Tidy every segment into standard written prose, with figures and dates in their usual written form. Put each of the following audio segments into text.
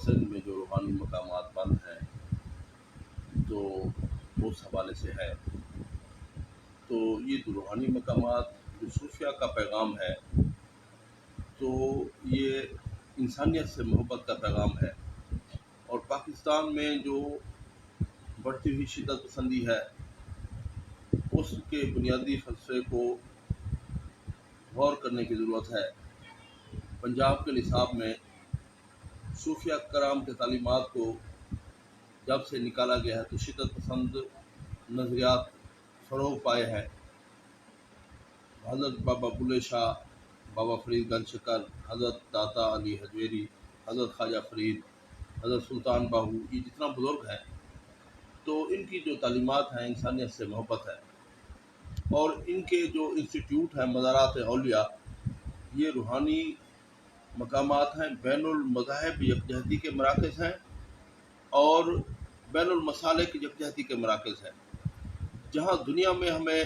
سندھ میں جو روحانی مقامات بند ہیں تو اس حوالے سے ہے۔ تو یہ جو روحانی مقامات جو صوفیہ کا پیغام ہے تو یہ انسانیت سے محبت کا پیغام ہے، اور پاکستان میں جو بڑھتی ہوئی شدت پسندی ہے اس کے بنیادی فلسفے کو غور کرنے کی ضرورت ہے۔ پنجاب کے نصاب میں صوفیہ کرام کے تعلیمات کو جب سے نکالا گیا ہے تو شدت پسند نظریات فروغ پائے ہیں۔ حضرت بابا بلے شاہ، بابا فرید گنج شکر، حضرت داتا علی حجویری، حضرت خواجہ فرید، حضرت سلطان باہو، یہ جتنا بزرگ ہیں تو ان کی جو تعلیمات ہیں انسانیت سے محبت ہے، اور ان کے جو انسٹیٹیوٹ ہیں مزارات اولیاء، یہ روحانی مقامات ہیں، بین المذاہب یکجہتی کے مراکز ہیں اور بین المسالک یکجہتی کے مراکز ہیں، جہاں دنیا میں ہمیں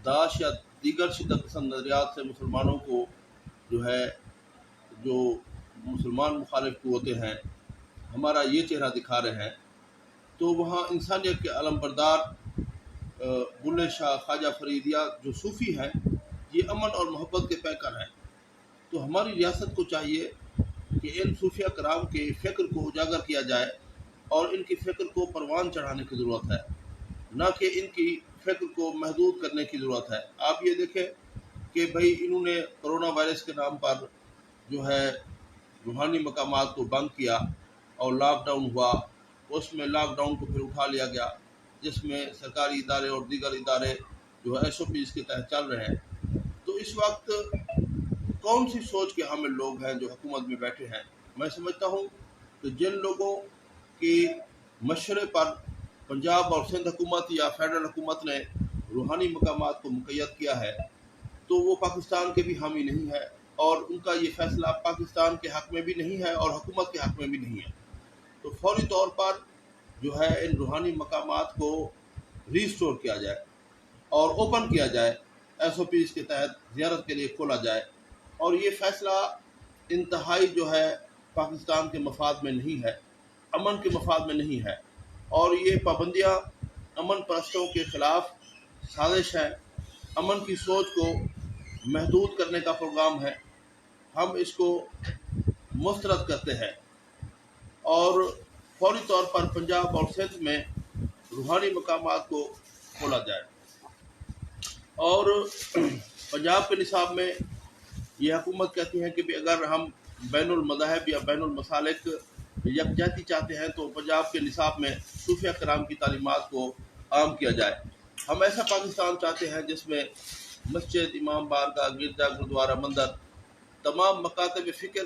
داعش یا دیگر شدت پسند نظریات سے مسلمانوں کو جو مسلمان مخالف قوتیں ہیں ہمارا یہ چہرہ دکھا رہے ہیں، تو وہاں انسانیت کے علم بردار بلے شاہ، خواجہ فریدیہ جو صوفی ہیں یہ امن اور محبت کے پیکر ہیں۔ تو ہماری ریاست کو چاہیے کہ ان صوفیہ کرام کے فکر کو اجاگر کیا جائے اور ان کی فکر کو پروان چڑھانے کی ضرورت ہے، نہ کہ ان کی فکر کو محدود کرنے کی ضرورت ہے۔ آپ یہ دیکھیں کہ بھئی انہوں نے کرونا وائرس کے نام پر روحانی مقامات کو بند کیا اور لاک ڈاؤن ہوا، اس میں لاک ڈاؤن کو پھر اٹھا لیا گیا، جس میں سرکاری ادارے اور دیگر ادارے SOPs کے تحت چل رہے ہیں۔ تو اس وقت کون سی سوچ کے حامل لوگ ہیں جو حکومت میں بیٹھے ہیں؟ میں سمجھتا ہوں کہ جن لوگوں کی مشورے پر پنجاب اور سندھ حکومت یا فیڈرل حکومت نے روحانی مقامات کو مقید کیا ہے تو وہ پاکستان کے بھی حامی نہیں ہے، اور ان کا یہ فیصلہ پاکستان کے حق میں بھی نہیں ہے اور حکومت کے حق میں بھی نہیں ہے۔ تو فوری طور پر ان روحانی مقامات کو ریسٹور کیا جائے اور اوپن کیا جائے، SOPs کے تحت زیارت کے لیے کھولا جائے، اور یہ فیصلہ انتہائی پاکستان کے مفاد میں نہیں ہے، امن کے مفاد میں نہیں ہے، اور یہ پابندیاں امن پرستوں کے خلاف سازش ہے، امن کی سوچ کو محدود کرنے کا پروگرام ہے۔ ہم اس کو مسترد کرتے ہیں اور فوری طور پر پنجاب اور سندھ میں روحانی مقامات کو کھولا جائے، اور پنجاب کے نصاب میں یہ حکومت کہتی ہے کہ اگر ہم بین المذاہب یا بین المسالک یکجہتی چاہتے ہیں تو پنجاب کے نصاب میں صوفیہ کرام کی تعلیمات کو عام کیا جائے۔ ہم ایسا پاکستان چاہتے ہیں جس میں مسجد، امام بارگاہ، گرجا، گردوارہ، مندر، تمام مکاتب فکر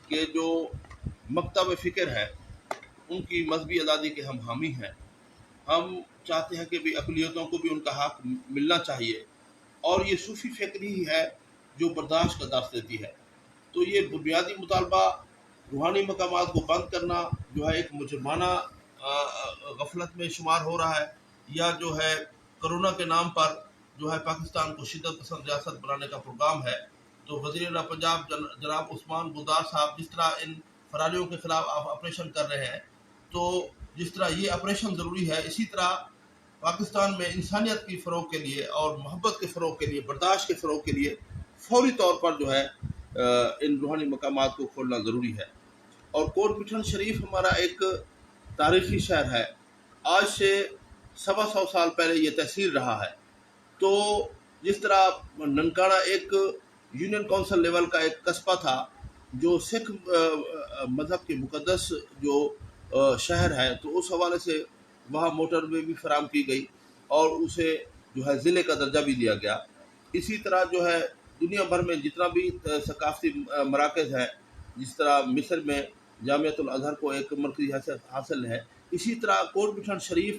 کے جو مکتب فکر ہیں ان کی مذہبی آزادی کے ہم حامی ہیں۔ ہم چاہتے ہیں کہ بھی اقلیتوں کو بھی ان کا حق ملنا چاہیے، اور یہ صوفی فکر ہی ہے جو برداشت کا درس دیتی ہے۔ تو یہ بنیادی مطالبہ روحانی مقامات کو بند کرنا ایک مجرمانہ غفلت میں شمار ہو رہا ہے، یا کرونا کے نام پر پاکستان کو شدت پسند ریاست بنانے کا پروگرام ہے۔ تو وزیر اعلیٰ پنجاب جناب عثمان بلدار صاحب جس طرح ان فراریوں کے خلاف آپریشن کر رہے ہیں، تو جس طرح یہ آپریشن ضروری ہے، اسی طرح پاکستان میں انسانیت کی فروغ کے لیے اور محبت کے فروغ کے لیے، برداشت کے فروغ کے لیے فوری طور پر ان روحانی مقامات کو کھولنا ضروری ہے۔ اور کوٹ پٹھن شریف ہمارا ایک تاریخی شہر ہے، آج سے 125 سال پہلے یہ تحصیل رہا ہے۔ تو جس طرح ننکانہ ایک یونین کونسل لیول کا ایک قصبہ تھا جو سکھ مذہب کے مقدس شہر ہے، تو اس حوالے سے وہاں موٹر وے بھی فراہم کی گئی اور اسے ضلع کا درجہ بھی دیا گیا۔ اسی طرح دنیا بھر میں جتنا بھی ثقافتی مراکز ہیں، جس طرح مصر میں جامعۃ الازہر کو ایک مرکزی حیثیت حاصل ہے، اسی طرح کوٹ پٹھن شریف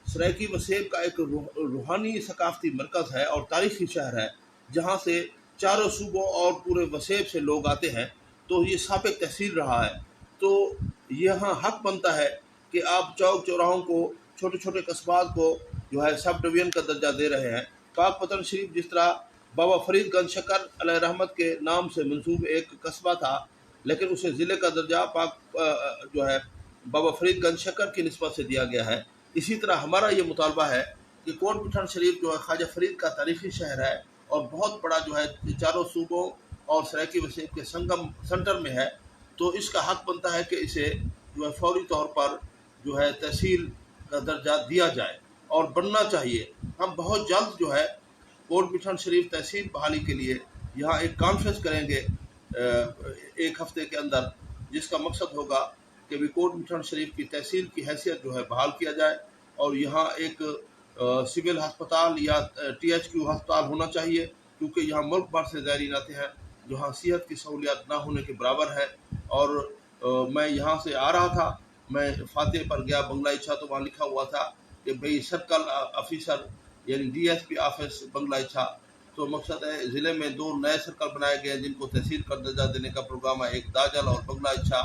سرائیکی وسیب کا ایک روحانی ثقافتی مرکز ہے اور تاریخی شہر ہے، جہاں سے چاروں صوبوں اور پورے وسیب سے لوگ آتے ہیں۔ تو یہ سابق تحصیل رہا ہے، تو یہاں حق بنتا ہے کہ آپ چوک چوراہوں کو، چھوٹے چھوٹے قصبات کو سب ڈویژن کا درجہ دے رہے ہیں۔ پاک پتن شریف جس طرح بابا فرید گنج شکر علیہ رحمت کے نام سے منسوب ایک قصبہ تھا، لیکن اسے ضلع کا درجہ جو ہے بابا فرید گنج شکر کی نسبت سے دیا گیا ہے۔ اسی طرح ہمارا یہ مطالبہ ہے کہ کوٹ مٹھن شریف جو ہے خواجہ فرید کا تاریخی شہر ہے اور بہت بڑا جو ہے چاروں صوبوں اور سرائیکی وسیب کے سنگم سنٹر میں ہے، تو اس کا حق بنتا ہے کہ اسے جو ہے فوری طور پر جو ہے تحصیل کا درجہ دیا جائے اور بننا چاہیے۔ ہم بہت جلد جو ہے کوٹ مٹھن شریف تحصیل بحالی کے لیے یہاں ایک کانفرنس کریں گے ایک ہفتے کے اندر، جس کا مقصد ہوگا کہ بھی کوٹ مٹھن شریف کی تحصیل کی حیثیت جو ہے بحال کیا جائے، اور یہاں ایک سول ہسپتال یا THQ ہسپتال ہونا چاہیے، کیونکہ یہاں ملک بھر سے زائرین آتے ہیں جہاں صحت کی سہولیات نہ ہونے کے برابر ہے۔ اور میں یہاں سے آ رہا تھا، میں فاتح پر گیا بنگلہ اچھا، تو وہاں لکھا ہوا تھا کہ بھئی سرکل آفیسر یعنی DSP آفس بنگلہ اچھا، تو مقصد ہے ضلع میں 2 نئے سرکل بنائے گئے جن کو تحصیل کا درجہ دینے کا پروگرام ہے، ایک داجل اور بنگلہ اچھا،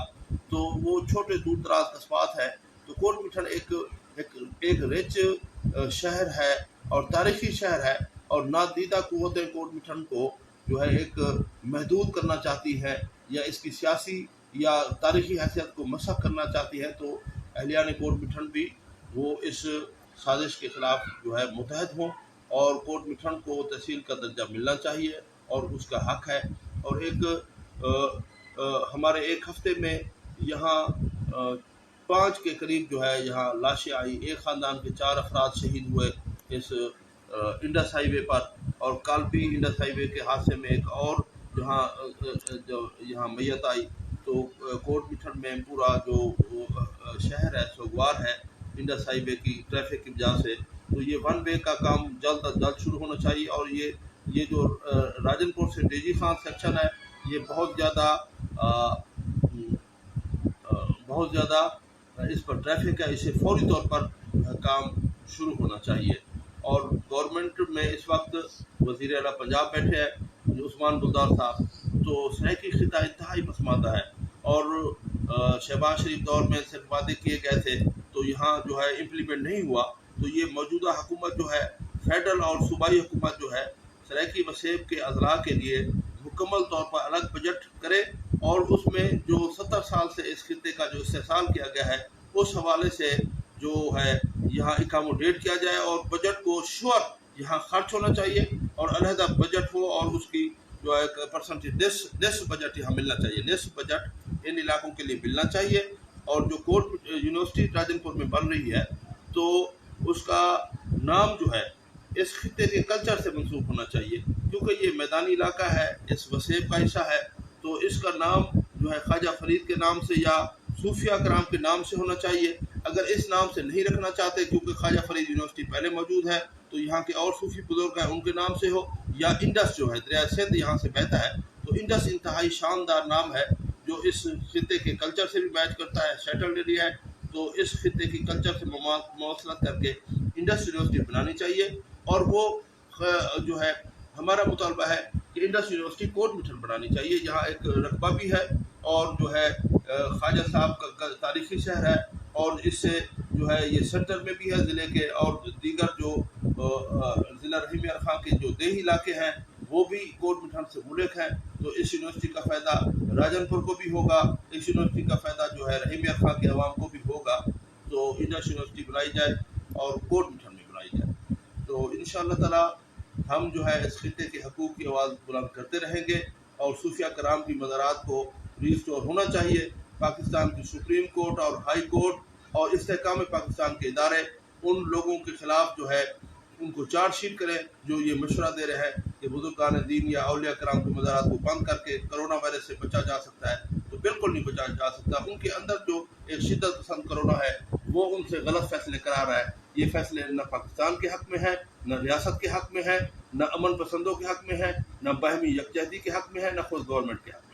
تو وہ چھوٹے دور دراز قصبات ہیں۔ تو کوٹ مٹھن ایک رچ شہر ہے اور تاریخی شہر ہے، اور نادیدہ قوتیں کوٹ مٹھن کو جو ہے ایک محدود کرنا چاہتی ہیں یا اس کی سیاسی یا تاریخی حیثیت کو مسخ کرنا چاہتی ہے، تو اہلیان کوٹ مٹھن بھی وہ اس سازش کے خلاف جو ہے متحد ہوں، اور کوٹ مٹھن کو تحصیل کا درجہ ملنا چاہیے اور اس کا حق ہے۔ اور ہمارے ایک ہفتے میں یہاں 5 کے قریب جو ہے یہاں لاشیں آئی، ایک خاندان کے 4 افراد شہید ہوئے اس انڈس ہائی وے پر، اور کل بھی انڈس ہائی وے کے حادثے میں ایک اور یہاں میت آئی۔ تو کوٹ مٹھن میں پورا جو شہر ہے سوگوار ہے انڈس ہائی وے کی ٹریفک کی وجہ سے، تو یہ 1 وے کا کام جلد از جلد شروع ہونا چاہیے۔ اور یہ جو راجن پور سے ڈیجی خان سیکشن ہے، یہ بہت زیادہ اس پر ٹریفک ہے، اسے فوری طور پر کام شروع ہونا چاہیے۔ اور گورنمنٹ میں اس وقت وزیر اعلیٰ پنجاب بیٹھے ہیں جو عثمان بلدار صاحب، تو سرائیکی خطہ انتہائی پسماندہ ہے، اور شہباز شریف دور میں صرف وعدے کیے گئے تھے تو یہاں جو ہے امپلیمنٹ نہیں ہوا۔ تو یہ موجودہ حکومت جو ہے فیڈرل اور صوبائی حکومت جو ہے سرائیکی وسیب کے اضلاع کے لیے مکمل طور پر الگ بجٹ کرے، اور اس میں جو 70 سال سے اس خطے کا جو استحصال کیا گیا ہے اس حوالے سے جو ہے یہاں اکاموڈیٹ کیا جائے، اور بجٹ کو شور یہاں خرچ ہونا چاہیے اور علیحدہ بجٹ ہو، اور اس کی جو ہے پرسنٹیج نصف بجٹ یہاں ملنا چاہیے، نصف بجٹ ان علاقوں کے لیے ملنا چاہیے۔ اور جو کوٹ یونیورسٹی راجن پور میں بن رہی ہے، تو اس کا نام جو ہے اس خطے کے کلچر سے منسوب ہونا چاہیے، کیونکہ یہ میدانی علاقہ ہے، اس وسیب کا حصہ ہے، تو اس کا نام جو ہے خواجہ فرید کے نام سے یا صوفیہ کرام کے نام سے ہونا چاہیے۔ اگر اس نام سے نہیں رکھنا چاہتے کیونکہ خواجہ فرید یونیورسٹی پہلے موجود ہے، تو یہاں کے اور صوفی بزرگ ہیں ان کے نام سے ہو، یا انڈس جو ہے دریائے سندھ یہاں سے بہتا ہے، تو انڈس انتہائی شاندار نام ہے جو اس خطے کے کلچر سے بھی میچ کرتا ہے، سیٹلڈ ایریا ہے، تو اس خطے کی کلچر سے مواصلت کر کے انڈس یونیورسٹی بنانی چاہیے۔ اور وہ جو ہے ہمارا مطالبہ ہے کہ انڈس یونیورسٹی کوٹ مٹھن بنانی چاہیے، یہاں ایک رقبہ بھی ہے، اور جو ہے خواجہ صاحب کا تاریخی شہر ہے، اور اس سے جو ہے یہ سینٹر میں بھی ہے ضلع کے، اور دیگر جو ضلع رحیم یار خان کے جو دیہی علاقے ہیں وہ بھی کوٹ مٹھن سے ملک ہیں، تو اس یونیورسٹی کا فائدہ راجن پور کو بھی ہوگا، اس یونیورسٹی کا فائدہ جو ہے رحیم یار خان کے عوام کو بھی ہوگا۔ تو انڈس یونیورسٹی بنائی جائے اور کوٹ مٹھن میں بنائی جائے، تو انشاءاللہ تعالی ہم جو ہے اس خطے کے حقوق کی آواز بلند کرتے رہیں گے، اور صوفیہ کرام کی مزارات کو ریسٹور ہونا چاہیے۔ پاکستان کی سپریم کورٹ اور ہائی کورٹ اور استحکام پاکستان کے ادارے ان لوگوں کے خلاف جو ہے ان کو چارج شیٹ کریں جو یہ مشورہ دے رہے ہیں کہ بزرگان دین یا اولیاء کرام کی مزارات کو بند کر کے کرونا وائرس سے بچا جا سکتا ہے، تو بالکل نہیں بچا جا سکتا۔ ان کے اندر جو ایک شدت پسند کرونا ہے وہ ان سے غلط فیصلے کرا رہا ہے، یہ فیصلے نہ پاکستان کے حق میں ہے، نہ ریاست کے حق میں ہے، نہ امن پسندوں کے حق میں ہے، نہ باہمی یکجہتی کے حق میں ہے، نہ خود گورنمنٹ کے حق میں۔